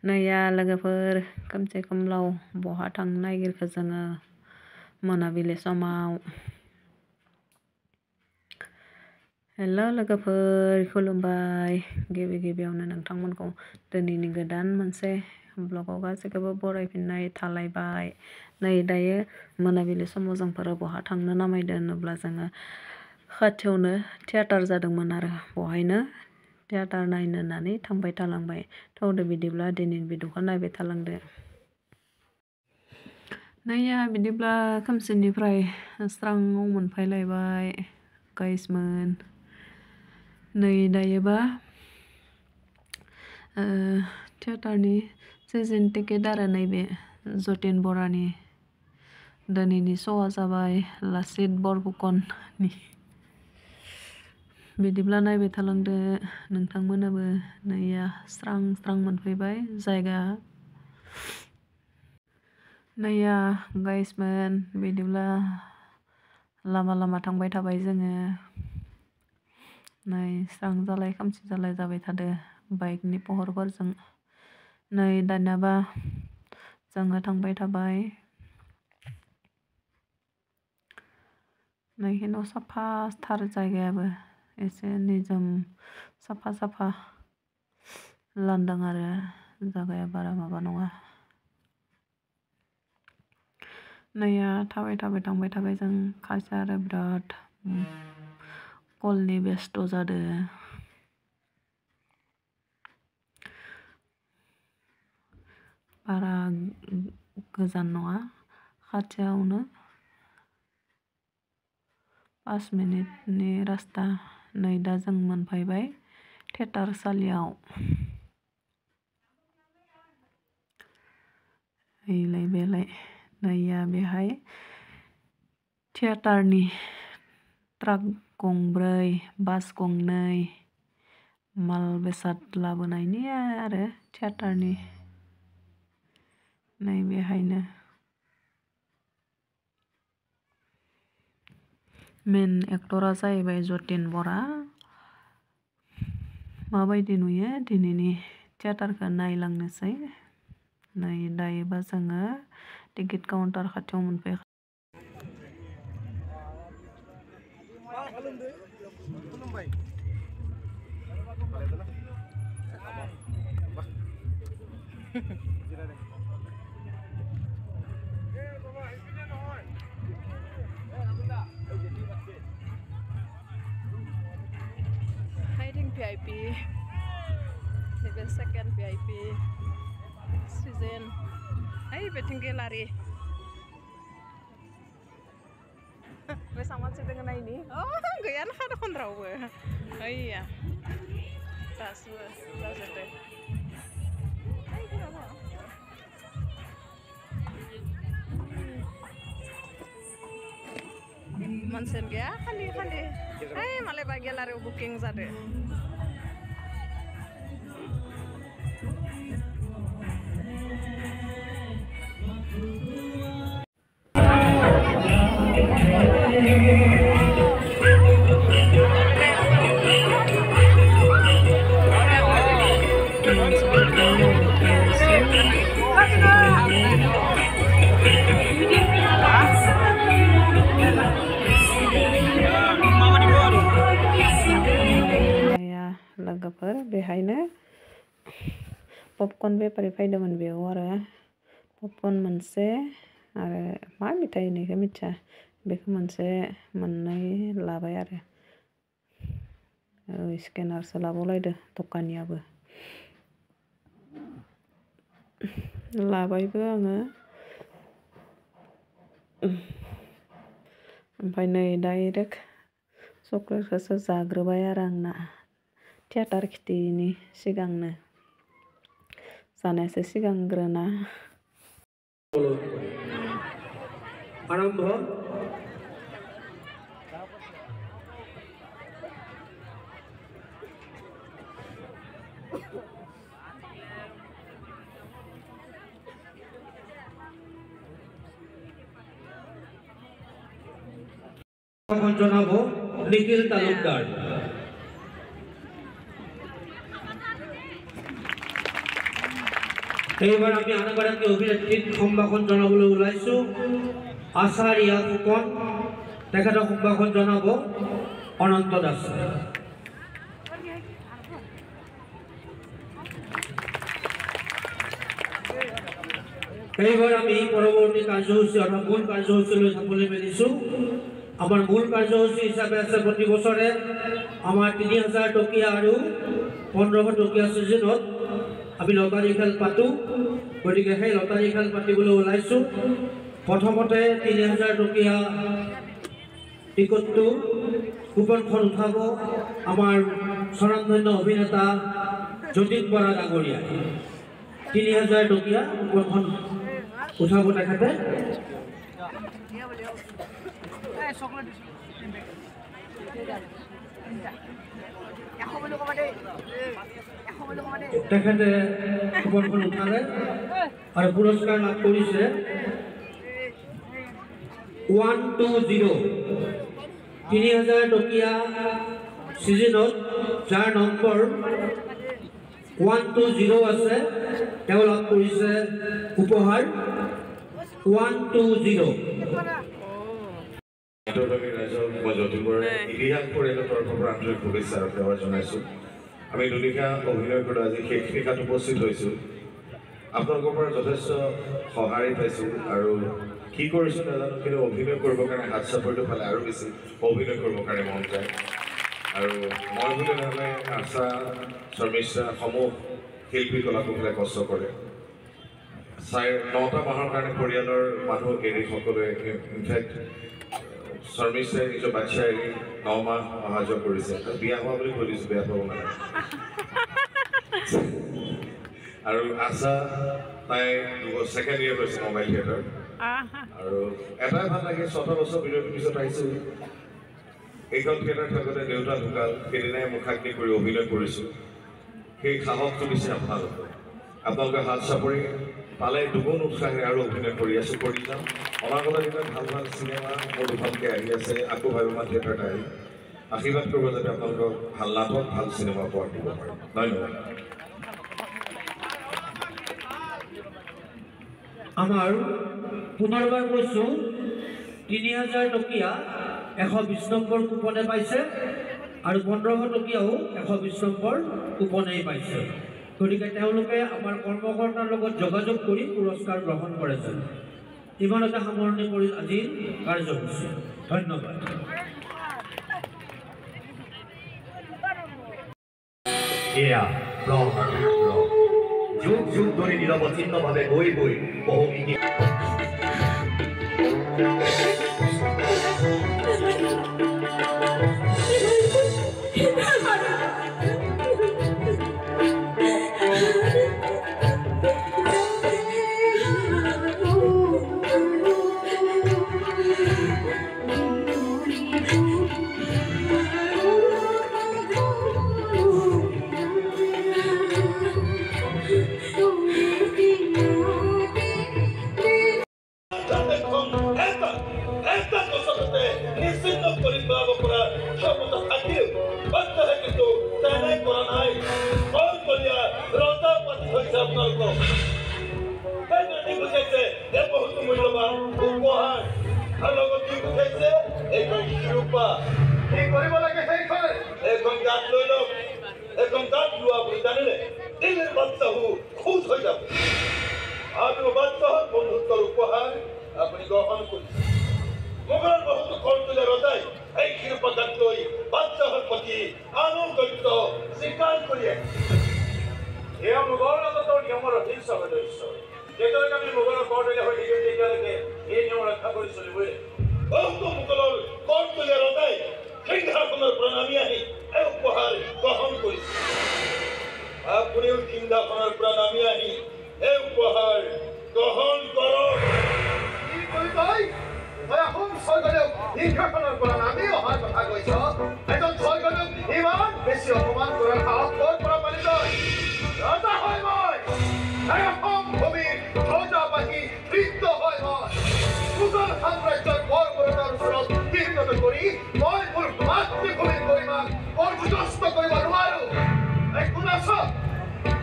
नैया लोगोफोर खोमसे खोमलाव बहा थांनो नागिरखो जोङो मोनाबिलि समाव। हेल' लोगोफोर, खुलुमबाय। गिबियावनो नोंथांमोनखौ दिनैनि गोदान मोनसे ब्लगाव गासैखौबो बरायफिननाय थालायबाय। नै दायो मोनाबिलि समाव जोंफोरा बहा थांनो नामायदो होनोब्ला जोङो खाथियावनो थियाटार जादोंमोन आरो बहायनो थियाटार नायनो होननानै थांबाय थालांबाय। थौदो बिदिब्ला दिनैनि भिडिअखौ नायबाय थालांदो। नैया बिदिब्ला खोमसिनिफ्राय स्राङाव मोनफैलायबाय गाइसमोन। नै दायोबा थियाटारनि सिजोन टिकेट आरो नैबे जतिन बरानि दिनैनि श'आ जाबाय लाचित बरफुकननि। बिदिब्ला नायबाय थालांदो नोंथांमोनाबो। नैया स्रां मोनफैबाय जायगा। नैया गाइसमोन बिदिब्ला लामा थांबाय थाबाय जोङो। नै स्रां जालाय खोमसि जालाय जाबाय थादो बाइकनि पहरफोरजों। नै दानियाबा जोङो थांबाय थाबाय। नैखिनाव साफाथार जायगायाबो एसे निजोम साफा लांदां आरो जायगाया बारा माबा नङा। नैया थाबाय थांबाय थाबाय जों खायसे आरो बिराद कलनि बेस्थ' जादो। बारा गोजान नङा, खाथियावनो 5 मिनिटनि रास्ता। नै दा जों मोनफैबाय थियेटारसालियाव। ओइलाय बेलाय नैया बेहाय थियेटारनि ट्राक गंब्रै, बास गंनै, माल बेसाद लाबोनायनि आरो थियेटारनि। नै बेहायनो मेन एक्टरा जाहैबाय जतिन बरा। माबायदि नुयो दिनैनि थियेटारखौ नायलांनोसै। नै दायोबा जोङो टिकेट काउन्टार खाथियाव मोनफैबाय। Hiding VIP, nebe second VIP season. Hai beting gallery. Besang masih dengan ini. Oh, gaya nak ada kontrau be. Iya. Tas be, tas deh. Hai kenapa? Mansen gaya kali. Hai malah bagi gallery booking zade. लोगोफोर बेहायनो popcorn बेफारि फैदोंमोन बेयाव आरो popcorn मोनसे आरो मा मिथाइ होनोखौ मिथिया बेखौ मोनसे मोननै लाबाय आरो स्केनारसो लाबावलायदो दखानियाबो। लाबायबो आङो। ओमफ्राय नै डाइरेक्ट चक्लेटखौसो जाग्रोबाय आरो आंना थियेटार खिथिनि सिगांनो जानायासो सिगांग्रोना। आरम्भ জনাব নিখিল তালুকদার। এইবাৰ আমি আন এগৰাকী অভিনেত্ৰীক সম্ভাষণ জনাবলৈ ওলাইছোঁ আশা ৰিয়া ফুকন তেখেতক সম্ভাষণ জনাব অনন্ত দাসে এইবাৰ আমি পৰৱৰ্তী কাৰ্যসূচী অৰ্থাৎ মূল কাৰ্যসূচীলৈ যাবলৈ মেলিছোঁ আমাৰ মূল কাৰ্যসূচী হিচাপে আছে প্ৰতি বছৰে আমাৰ ৩,০০০ টকীয়া আৰু ১৫০০ টকীয়া ছিজনত আমি লটাৰী খেল পাতোঁ গতিকে সেই লটাৰী খেল পাতিবলৈ ওলাইছোঁ প্ৰথমতে ৩,০০০ টকীয়া টিকটটো কুপনখন উঠাব আমাৰ স্বনামধন্য অভিনেতা যতীন বৰা ডাঙৰীয়া ৩,০০০ টকীয়া কুপনখন উঠাব তেখেতে তেখেতে কুপনখন উঠালে আৰু পুৰস্কাৰ লাভ কৰিছে 120 ৩,০০০ টকীয়া ছিজনত যাৰ নম্বৰ 120 আছে তেওঁ লাভ কৰিছে উপহাৰ 120 ইতিহাস পৰিয়ালৰ তৰফৰ পৰা আন্তৰিক শুভেচ্ছা আৰু সেৱা জনাইছোঁ আমি দুনিশা অভিনয় কৰি আজি শেষ নিশাত উপস্থিত হৈছোঁ আপোনালোকৰ পৰা যথেষ্ট সঁহাৰি পাইছোঁ আৰু কি কৰিছোঁ নাজানো কিন্তু অভিনয় কৰিবৰ কাৰণে হাত চাপৰিটো পালে আৰু বেছি অভিনয় কৰিবৰ কাৰণে মন যায় আৰু মই বুলি নহয় আশা শৰ্মিষ্ঠা সমূহ শিল্পী কলাকুশলে কষ্ট কৰে 9টা মাহৰ কাৰণে পৰিয়ালৰ মানুহ এৰি সকলোৱে ইনফেক্ট শৰ্মিষ্ঠাই নিজৰ বাচ্চা এৰি 9 মাহ অহা যোৱা কৰিছে বিয়া হোৱা বুলি কৈ দিছোঁ বেয়া পাব মানে আৰু আশা তাই 2nd year লৈছে মোবাইল থিয়েটাৰ আৰু এটাই ভাল লাগে 6টা বছৰ বিৰতিৰ পিছত আহিছোঁ এইখন থিয়েটাৰ থাকোঁতে দেউতা ঢুকাল সেইদিনাই মুখাগ্নি কৰি অভিনয় কৰিছোঁ সেই সাহসটো দিছে আপোনালোকে হাত চাপৰি পালে দুগুণ উৎসাহেৰে আৰু অভিনয় কৰি আছোঁ কৰি যাম অনাগত দিনত ভাল ভাল চিনেমা মোৰ দুখনকৈ আহি আছে আকৌ ভাবিমান থিয়েটাৰত আহি আশীৰ্বাদ কৰিব যাতে আপোনালোকক ভাল নাটক ভাল চিনেমা উপহাৰ দিব পাৰে ধন্যবাদ আমাৰ পুনৰবাৰ কৈছোঁ ৩,০০০ টকীয়া 120 নম্বৰ কুপনে পাইছে আৰু ১৫০০ টকীয়াও 120 নম্বৰ কুপনেই পাইছে গতিকে তেওঁলোকে আমাৰ কৰ্মকৰ্তাৰ লগত যোগাযোগ কৰি পুৰস্কাৰ গ্ৰহণ কৰিছে ইমানতে সামৰণি কৰি আজিৰ কাৰ্যসূচী ধন্যবাদ এয়া যুগ যুগ ধৰি নিৰৱচ্ছিন্নভাৱে গৈ গৈ বহুমিকি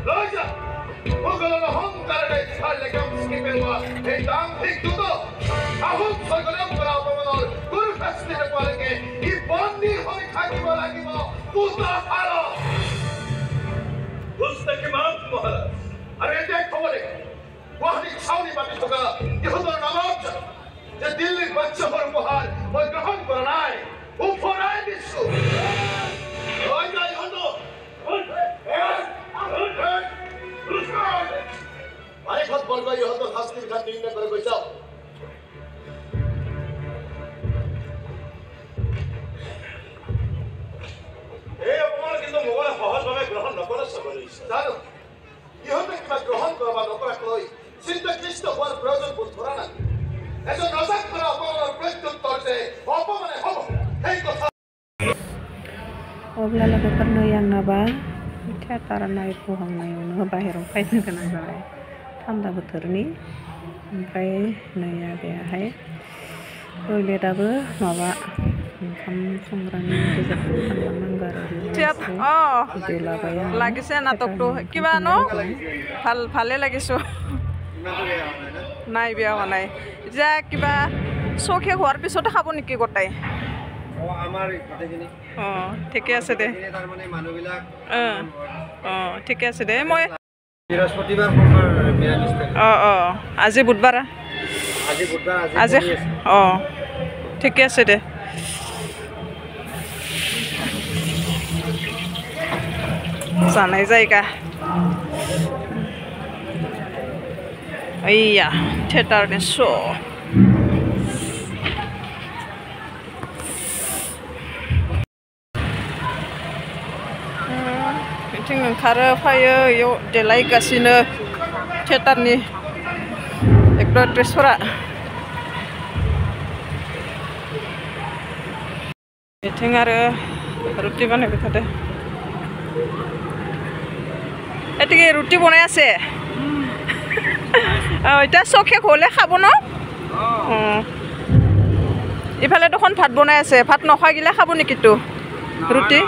Raja, Mughal and Hong Kong. পেলোৱা এই দাম্ভিক দ্ৰুত আহোম স্বৰ্গদেউ কৰা অপমানৰ গুৰুশাস্তি নোপোৱালৈকে ই বন্দী হৈ থাকিব লাগিব পুতহাৰত মহাৰাজ আৰু এতিয়া খবৰ গুৱাহাটীত চাউনি পাতি থকা ইহঁতৰ নবাব যে দিল্লীৰ বাচ্চাবোৰ উপহাৰ মই গ্ৰহণ কৰা নাই উফৰাই দিছো আৰেকত বলবা ইহঁতৰ শাস্তিৰ ঘাট নিৰ্ণয় কৰি গৈছা এই অপমান কিন্তু মোগলে সহজভাৱে গ্ৰহণ নকৰে চবৰে জানো ইহঁতে কিবা গ্ৰহণ কৰা বা নকৰাকৈ চিন্তাকৃষ্ট হোৱাৰ প্ৰয়োজন বোধ কৰা নাই এজন ৰজাক কৰা অপমানৰ প্ৰত্যুত্তৰ যে অপমানে হ'ব সেই কথা अब्ला लोगोफोर नै आंनाबा थियाटार नायफुहांनायावनो बाहेरायाव फैनो गोनां जाबाय थान्दा बोथोरनि ओमफ्राय नै बेहाय टयलेटआबो माबा ओंखाम संग्रानि गेजेरजों थांलांनांगौ आरो बेलाबाय লাগিছে নাটকটো কিবা ন ভালে লাগিছো নাই বেয়া হোৱা নাই এতিয়া কিবা চৌখে হোৱাৰ পিছতে খাব নেকি গোটাই ঠিকে আছে দে ঠিকে আছে দে মই বৃহস্পতিবাৰ আজি বুধবাৰ আজি ঠিকে আছে দে जानाय जायगा ओइया थिएटारनि श' बिथिं ओंखारो फैयो इयाव देलायगासिनो थिएटारनि एक्टर एक्ट्रेसफोरा बिथिं आरो रुटि बानायबाय थादों এটিকে ৰুটি বনাই আছে এতিয়া চৌখে হ'লে খাব ন ইফালে দেখোন ভাত বনাই আছে ভাত নখাগিলে খাব নেকি তো ৰুটি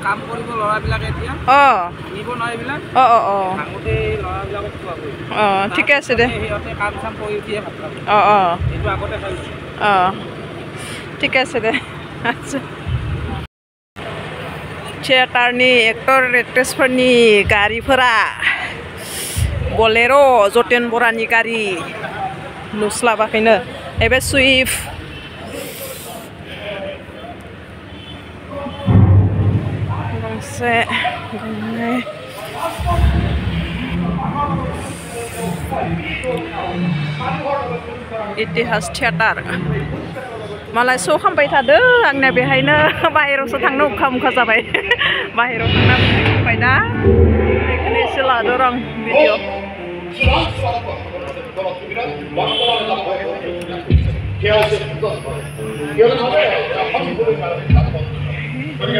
কাম কৰিব ল'ৰাবিলাকে এতিয়া নিব নোৱাৰিবিলাক ঠিকে আছে দে কাম চাম কৰি উঠিয়ে ভাত খাব এইটো আগতে খাইছোঁ ঠিকে আছে দে আচ্ছা थिएटारनि एक्टर एक्ट्रेसफोरनि गारिफोरा बलेर' जतेन बरानि गारि नुस्लाबाखैनो एबे सुइफ्ट गंसे गंनै इतिहास थिएटार मालाय श' खालामबाय थादों आंना बेहायनो बाहेरावसो थांनो उखा मुखा जाबाय बाहेराव थांना फैबाय दा बेखायनो एसे लादों आं भिडिअ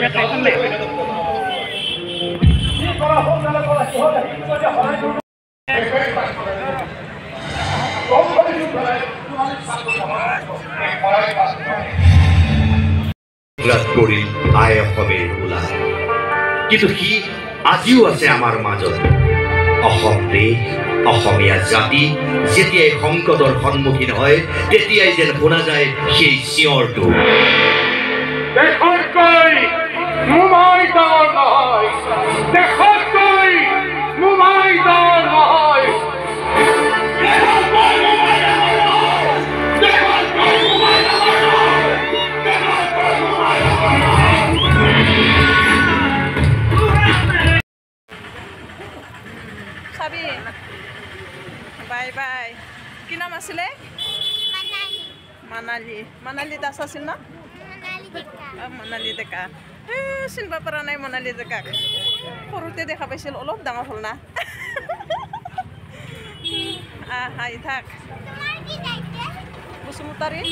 मेथाइ खननाय কৰি আই অসমেৰ ওলাই কিন্তু সি আজিও আছে আমাৰ মাজত অসম দেশ অসমীয়া জাতি যেতিয়াই সংকটৰ সন্মুখীন হয় তেতিয়াই যেন শুনা যায় সেই চিঞৰটো দেশতকৈ মোমাই ডাঙৰ নহয় দেশতকৈ মোমাই ডাঙৰ নহয় চাবি বাই বাই কি নাম আছিলে মানালী মানালী দাস আছিল ন মানালী ডেকা চিনিব পৰা নাই মানালী ডেকাক সৰুতে দেখা পাইছিল অলপ ডাঙৰ হ'ল না হাই থাক বসুমতাৰী